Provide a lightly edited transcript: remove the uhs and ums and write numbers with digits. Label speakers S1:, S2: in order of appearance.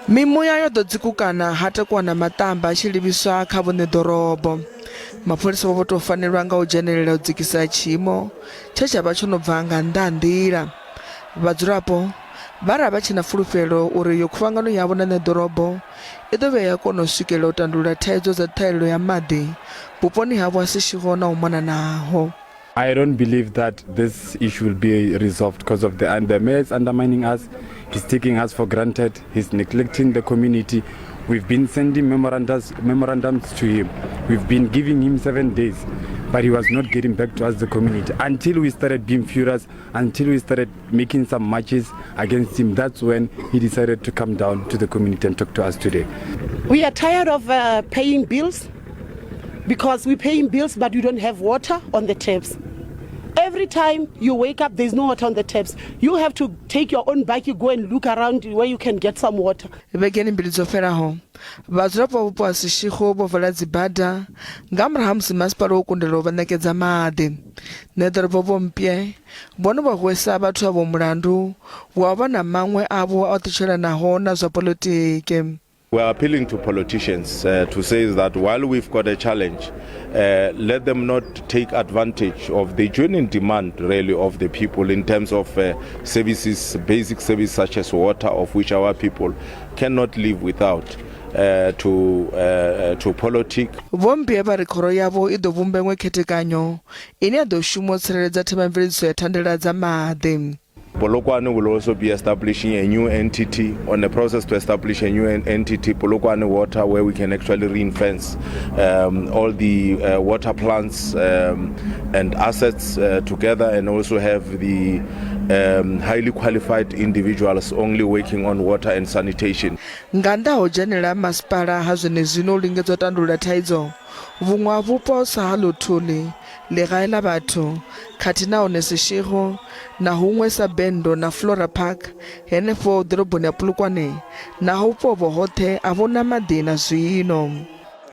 S1: Mimuya yo ḓo dzikukana ha takuwa na maṱamba a tshi livhiswa kha nedorobo. Mapholisa vho tou fanelwa nga u dzhenelela u dzikisa tshiimo tshe tsha vha tsho no bva nga nnḓa ha nḓila. Vhadzulapo vha ra vha tshi na fulufhelo uri yo khuvhangano yavho na nedorobo i ḓo vhuya ya kona u swikelela u tandulula thaidzo dza thahelelo ya madi vhuponi havho ha Seshego na u mona naho.
S2: I don't believe that this issue will be resolved because of the mayor is undermining us. He's taking us for granted. He's neglecting the community. We've been sending memorandums to him. We've been giving him 7 days, but he was not getting back to us, the community, until we started being furious, until we started making some marches against him. That's when he decided to come down to the community and talk to us today.
S3: We are tired of paying bills because we're paying bills, but we don't have water on the taps. Every time you wake up, there's no water on the taps. You have to take your own bike, you go and look around where you can get some water.
S1: Vhegeni mbili dzo fhelaho vhadzulapo vhupo ha Seshego vho vala dzibada nga murahu ha musi masipala wo kundela u vha ṋekedza maḓi. Nedorobo vho mpye vhone vha hwesa vhathu avho mulandu wa vha na maṅwe avho a ṱutshelanaho na zwa polotiki.
S4: We are appealing to politicians to say that while we've got a challenge, let them not take advantage of the genuine demand really of the people in terms of services, basic services such as water, of which our people cannot live without. To politics.
S1: Vhombie vha ri khoro yavho I ḓo vhumba iṅwe khethekanyo ine ya ḓo shuma u tsireledza themamveledziso ya thandela dza maḓi.
S4: Polokwane will also be establishing a new entity, on the process to establish a new entity, Polokwane Water, where we can actually ring-fence all the water plants and assets together, and also have the highly qualified individuals only working on water and sanitation.
S1: Nga nnḓa ha u dzhenela masipala ha zwenezwino u lingedza u tandulula thaidzo vhuṅwe ha vhupo sa ha Lothole legae la batho khathihi nahone Seshego na huṅwe sa Bendo na Flora Park henefho ḓoroboni ya Polokwane na vhupo vho hoṱhe a vho na maḓi na zwino.